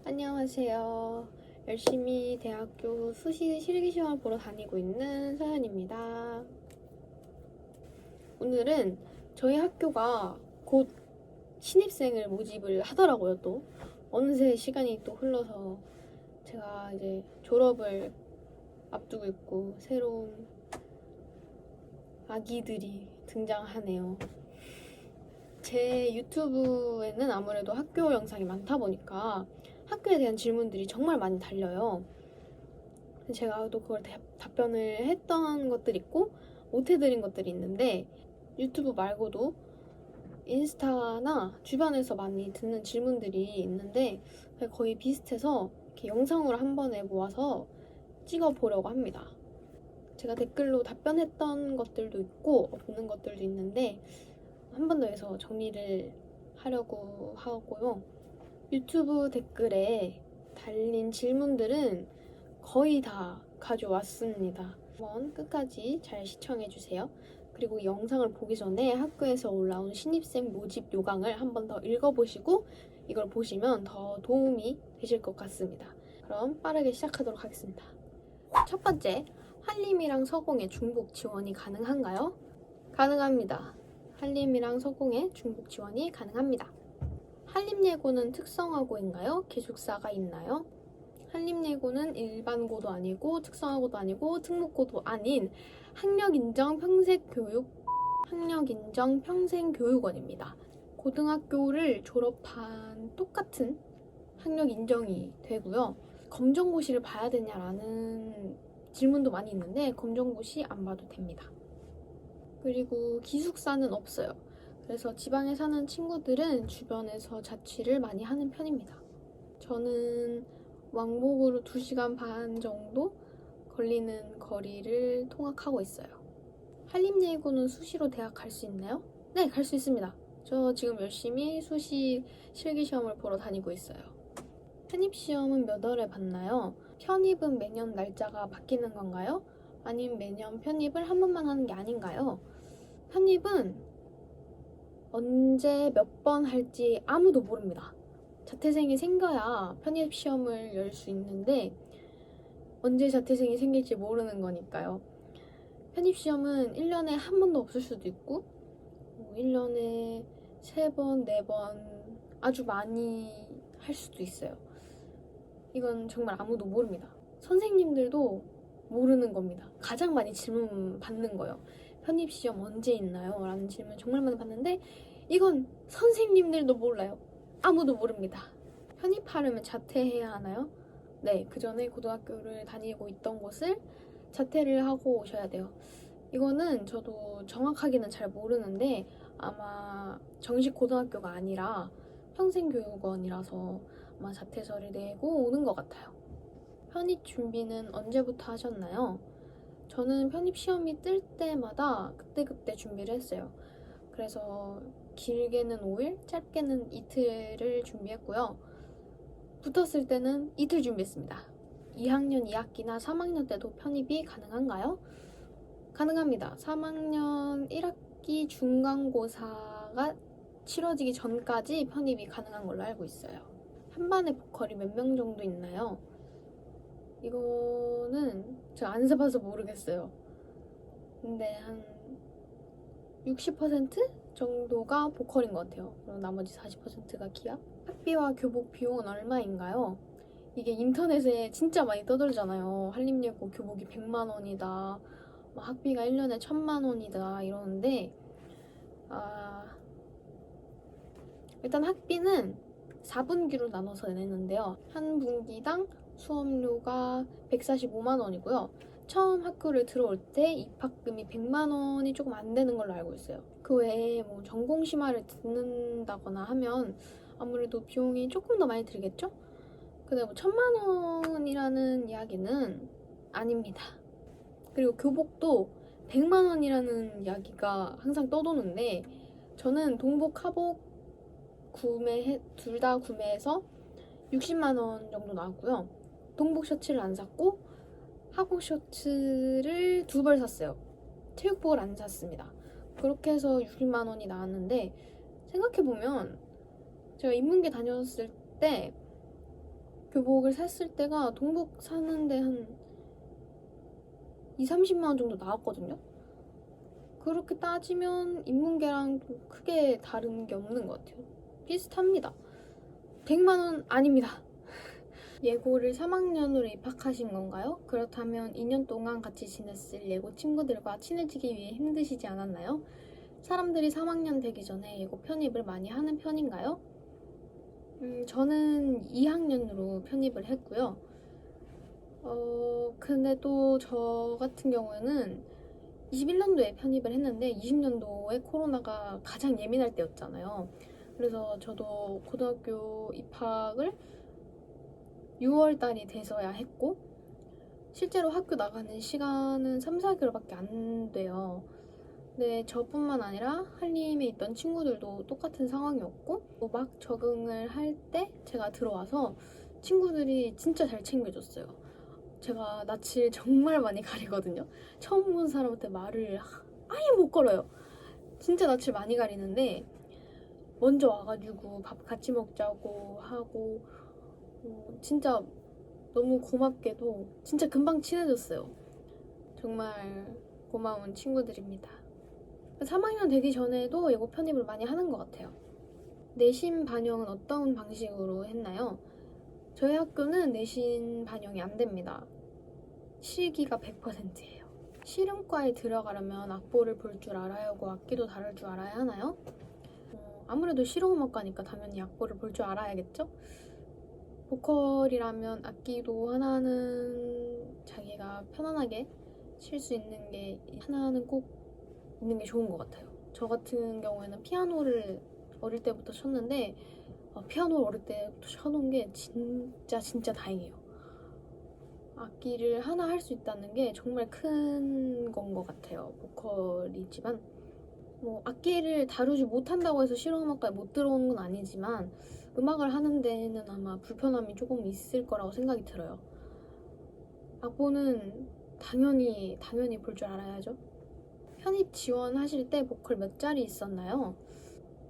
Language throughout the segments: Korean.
안녕하세요. 열심히 대학교 수시 실기시험을 보러 다니고 있는 서연입니다. 오늘은 저희 학교가 곧 신입생을 모집을 하더라고요, 또. 어느새 시간이 또 흘러서 제가 이제 졸업을 앞두고 있고 새로운 아기들이 등장하네요. 제 유튜브에는 아무래도 학교 영상이 많다 보니까 학교에 대한 질문들이 정말 많이 달려요. 제가 또 그걸 답변을 했던 것들이 있고 못 해드린 것들이 있는데, 유튜브 말고도 인스타나 주변에서 많이 듣는 질문들이 있는데 거의 비슷해서 이렇게 영상으로 한 번에 모아서 찍어보려고 합니다. 제가 댓글로 답변했던 것들도 있고 없는 것들도 있는데 한 번 더 해서 정리를 하려고 하고요. 유튜브 댓글에 달린 질문들은 거의 다 가져왔습니다. 한번 끝까지 잘 시청해주세요. 그리고 영상을 보기 전에 학교에서 올라온 신입생 모집 요강을 한 번 더 읽어보시고 이걸 보시면 더 도움이 되실 것 같습니다. 그럼 빠르게 시작하도록 하겠습니다. 첫 번째, 한림이랑 서공의 중복 지원이 가능한가요? 가능합니다. 한림이랑 서공의 중복 지원이 가능합니다. 한림예고는 특성화고인가요? 기숙사가 있나요? 한림예고는 일반고도 아니고 특성화고도 아니고 특목고도 아닌 학력인정 평생교육원입니다. 고등학교를 졸업한 똑같은 학력 인정이 되고요. 검정고시를 봐야 되냐라는 질문도 많이 있는데 검정고시 안 봐도 됩니다. 그리고 기숙사는 없어요. 그래서 지방에 사는 친구들은 주변에서 자취를 많이 하는 편입니다. 저는 왕복으로 2시간 반 정도 걸리는 거리를 통학하고 있어요. 한림예고는 수시로 대학 갈 수 있나요? 네, 갈 수 있습니다. 저 지금 열심히 수시 실기시험을 보러 다니고 있어요. 편입시험은 몇 월에 봤나요? 편입은 매년 날짜가 바뀌는 건가요? 아니면 매년 편입을 한 번만 하는 게 아닌가요? 편입은 언제 몇 번 할지 아무도 모릅니다. 자퇴생이 생겨야 편입시험을 열 수 있는데 언제 자퇴생이 생길지 모르는 거니까요. 편입시험은 1년에 한 번도 없을 수도 있고 1년에 3번, 4번 아주 많이 할 수도 있어요. 이건 정말 아무도 모릅니다. 선생님들도 모르는 겁니다. 가장 많이 질문 받는 거예요. 편입시험 언제 있나요? 라는 질문 정말 많이 받는데 이건 선생님들도 몰라요. 아무도 모릅니다. 편입하려면 자퇴해야 하나요? 네, 그 전에 고등학교를 다니고 있던 곳을 자퇴를 하고 오셔야 돼요. 이거는 저도 정확하게는 잘 모르는데 아마 정식 고등학교가 아니라 평생교육원이라서 아마 자퇴서를 내고 오는 것 같아요. 편입 준비는 언제부터 하셨나요? 저는 편입 시험이 뜰 때마다 그때그때 준비를 했어요. 그래서 길게는 5일, 짧게는 이틀을 준비했고요. 붙었을 때는 이틀 준비했습니다. 2학년 2학기나 3학년 때도 편입이 가능한가요? 가능합니다. 3학년 1학기 중간고사가 치러지기 전까지 편입이 가능한 걸로 알고 있어요. 한 반에 보컬이 몇 명 정도 있나요? 이거는 제가 안 세봐서 모르겠어요. 근데 한 60% 정도가 보컬인 것 같아요. 그리고 나머지 40%가 기악? 학비와 교복 비용은 얼마인가요? 이게 인터넷에 진짜 많이 떠돌잖아요. 한림예고 교복이 100만 원이다. 학비가 1년에 1000만 원이다. 이러는데 일단 학비는 4분기로 나눠서 내는데요. 한 분기당 수업료가 145만 원이고요. 처음 학교를 들어올 때 입학금이 100만 원이 조금 안 되는 걸로 알고 있어요. 그 외에 뭐 전공심화를 듣는다거나 하면 아무래도 비용이 조금 더 많이 들겠죠? 근데 뭐 1000만 원이라는 이야기는 아닙니다. 그리고 교복도 100만 원이라는 이야기가 항상 떠도는데 저는 동복, 하복 둘 다 구매해서 60만 원 정도 나왔고요. 동복 셔츠를 안 샀고 하복 셔츠를 2벌 샀어요. 체육복을 안 샀습니다. 그렇게 해서 60만 원이 나왔는데 생각해보면 제가 인문계 다녔을 때 교복을 샀을 때가 동복 사는데 한 20-30만 원 정도 나왔거든요. 그렇게 따지면 인문계랑 크게 다른 게 없는 것 같아요. 비슷합니다. 100만 원 아닙니다. 예고를 3학년으로 입학하신 건가요? 그렇다면 2년 동안 같이 지냈을 예고 친구들과 친해지기 위해 힘드시지 않았나요? 사람들이 3학년 되기 전에 예고 편입을 많이 하는 편인가요? 저는 2학년으로 편입을 했고요. 근데 또 저 같은 경우에는 21년도에 편입을 했는데 20년도에 코로나가 가장 예민할 때였잖아요. 그래서 저도 고등학교 입학을 6월 달이 돼서야 했고 실제로 학교 나가는 시간은 3-4개월밖에 안 돼요. 근데 저뿐만 아니라 한림에 있던 친구들도 똑같은 상황이었고 막 적응을 할 때 제가 들어와서 친구들이 진짜 잘 챙겨줬어요. 제가 낯을 정말 많이 가리거든요. 처음 본 사람한테 말을 아예 못 걸어요. 진짜 낯을 많이 가리는데 먼저 와가지고 밥 같이 먹자고 하고 진짜 너무 고맙게도 진짜 금방 친해졌어요. 정말 고마운 친구들입니다. 3학년 되기 전에도 예고 편입을 많이 하는 것 같아요. 내신 반영은 어떤 방식으로 했나요? 저희 학교는 내신 반영이 안 됩니다. 실기가 100%예요. 실용과에 들어가려면 악보를 볼 줄 알아야 하고 악기도 다룰 줄 알아야 하나요? 아무래도 실용음악과니까 당연히 악보를 볼 줄 알아야겠죠? 보컬이라면 악기도 하나는 자기가 편안하게 칠 수 있는 게 하나는 꼭 있는 게 좋은 것 같아요. 저 같은 경우에는 피아노를 어릴 때부터 쳤는데 피아노를 어릴 때부터 쳐놓은 게 진짜 다행이에요. 악기를 하나 할 수 있다는 게 정말 큰 건 것 같아요. 보컬이지만 악기를 다루지 못한다고 해서 실용음악과에 못 들어오는 건 아니지만 음악을 하는 데는 아마 불편함이 조금 있을 거라고 생각이 들어요. 악보는 당연히 볼 줄 알아야죠. 편입 지원하실 때 보컬 몇 자리 있었나요?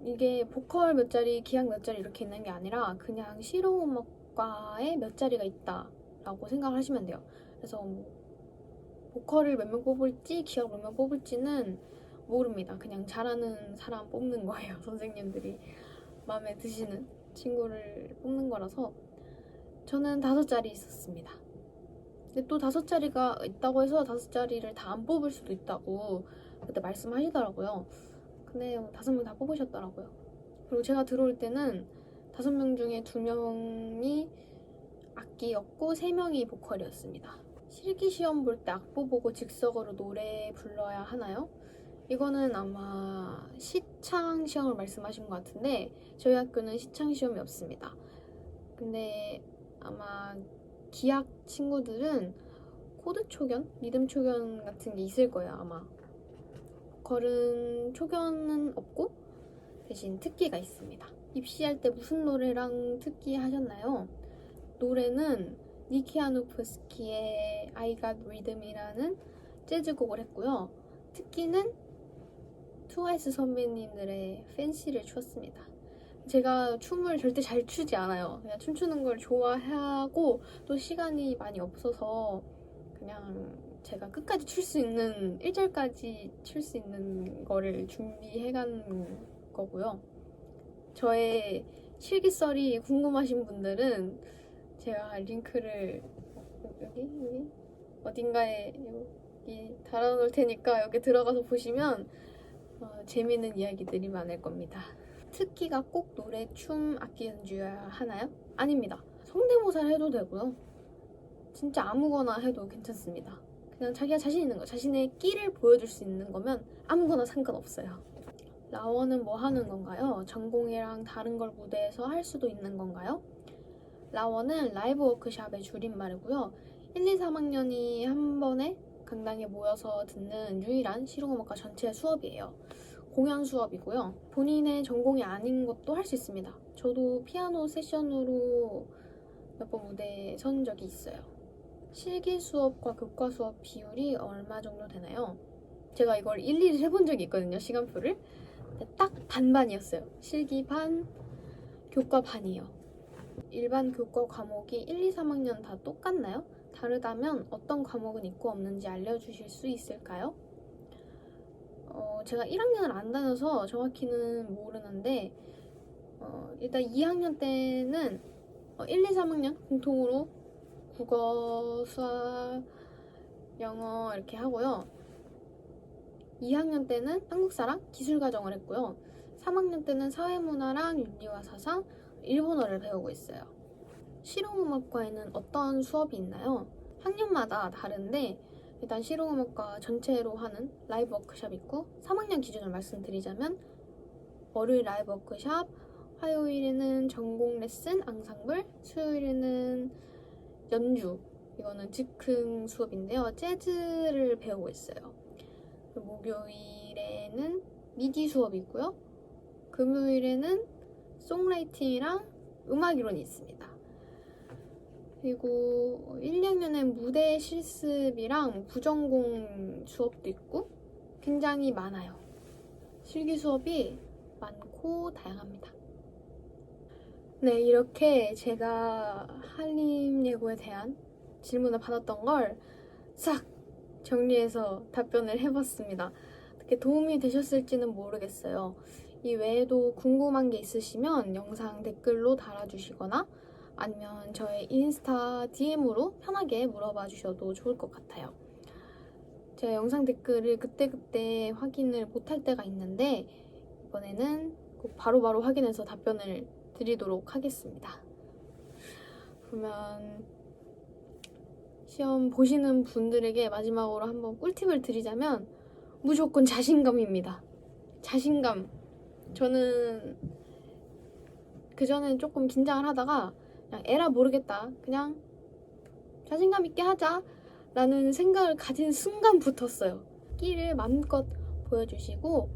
이게 보컬 몇 자리, 기악 몇 자리 이렇게 있는 게 아니라 그냥 실용음악과에 몇 자리가 있다라고 생각을 하시면 돼요. 그래서 보컬을 몇 명 뽑을지 기악 몇 명 뽑을지는 모릅니다. 그냥 잘하는 사람 뽑는 거예요. 선생님들이 마음에 드시는 친구를 뽑는 거라서 저는 5자리 있었습니다. 근데 또 5자리가 있다고 해서 5자리를 다 안 뽑을 수도 있다고 그때 말씀하시더라고요. 근데 5명 다 뽑으셨더라고요. 그리고 제가 들어올 때는 5명 중에 2명이 악기였고 3명이 보컬이었습니다. 실기시험 볼 때 악보 보고 즉석으로 노래 불러야 하나요? 이거는 아마 시창 시험을 말씀하신 것 같은데 저희 학교는 시창 시험이 없습니다. 근데 아마 기악 친구들은 코드 초견, 리듬 초견 같은 게 있을 거예요 아마. 보컬은 초견은 없고 대신 특기가 있습니다. 입시할 때 무슨 노래랑 특기 하셨나요? 노래는 니키 아누프스키의 I Got Rhythm이라는 재즈곡을 했고요. 특기는 트와이스 선배님들의 팬시를 추었습니다. 제가 춤을 절대 잘 추지 않아요. 그냥 춤추는 걸 좋아하고 또 시간이 많이 없어서 그냥 제가 끝까지 출 수 있는 1절까지 출 수 있는 거를 준비해간 거고요. 저의 실기썰이 궁금하신 분들은 제가 링크를 여기 어딘가에 여기 달아놓을 테니까 여기 들어가서 보시면 재미있는 이야기들이 많을 겁니다. 특기가 꼭 노래, 춤, 악기 연주여야 하나요? 아닙니다. 성대모사를 해도 되고요. 진짜 아무거나 해도 괜찮습니다. 그냥 자기가 자신 있는 거, 자신의 끼를 보여줄 수 있는 거면 아무거나 상관없어요. 라원은 뭐 하는 건가요? 전공이랑 다른 걸 무대에서 할 수도 있는 건가요? 라원은 라이브 워크샵의 줄임말이고요. 1, 2, 3학년이 한 번에 강당에 모여서 듣는 유일한 실용음악과 전체 수업이에요. 공연 수업이고요. 본인의 전공이 아닌 것도 할 수 있습니다. 저도 피아노 세션으로 몇 번 무대에 선 적이 있어요. 실기 수업과 교과 수업 비율이 얼마 정도 되나요? 제가 이걸 일일이 해본 적이 있거든요, 시간표를. 근데 딱 반반이었어요. 실기 반, 교과 반이요. 일반 교과 과목이 1, 2, 3학년 다 똑같나요? 다르다면 어떤 과목은 있고 없는지 알려주실 수 있을까요? 제가 1학년을 안 다녀서 정확히는 모르는데 일단 2학년 때는 1, 2, 3학년 공통으로 국어, 수학, 영어 이렇게 하고요. 2학년 때는 한국사랑 기술과정을 했고요. 3학년 때는 사회문화랑 윤리와 사상, 일본어를 배우고 있어요. 실용음악과에는 어떤 수업이 있나요? 학년마다 다른데 일단 실용음악과 전체로 하는 라이브 워크숍 있고 3학년 기준을 말씀드리자면 월요일 라이브 워크숍, 화요일에는 전공 레슨, 앙상블, 수요일에는 연주, 이거는 즉흥 수업인데요. 재즈를 배우고 있어요. 목요일에는 미디 수업이 있고요. 금요일에는 송라이팅이랑 음악 이론이 있습니다. 그리고 1, 2학년엔 무대 실습이랑 부전공 수업도 있고 굉장히 많아요. 실기 수업이 많고 다양합니다. 네, 이렇게 제가 한림예고에 대한 질문을 받았던 걸 싹 정리해서 답변을 해봤습니다. 어떻게 도움이 되셨을지는 모르겠어요. 이 외에도 궁금한 게 있으시면 영상 댓글로 달아주시거나 아니면 저의 인스타 DM으로 편하게 물어봐 주셔도 좋을 것 같아요. 제가 영상 댓글을 그때그때 확인을 못할 때가 있는데 이번에는 꼭 바로바로 확인해서 답변을 드리도록 하겠습니다. 그러면 시험 보시는 분들에게 마지막으로 한번 꿀팁을 드리자면 무조건 자신감입니다. 자신감. 저는 그전엔 조금 긴장을 하다가 그냥 에라 모르겠다. 그냥 자신감 있게 하자 라는 생각을 가진 순간 붙었어요. 끼를 마음껏 보여주시고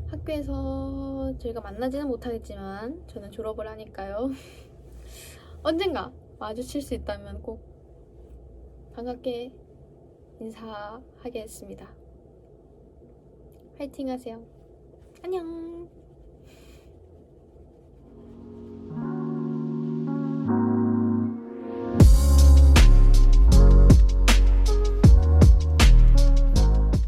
학교에서 저희가 만나지는 못하겠지만 저는 졸업을 하니까요. 언젠가 마주칠 수 있다면 꼭 반갑게 인사하겠습니다. 화이팅 하세요. 안녕.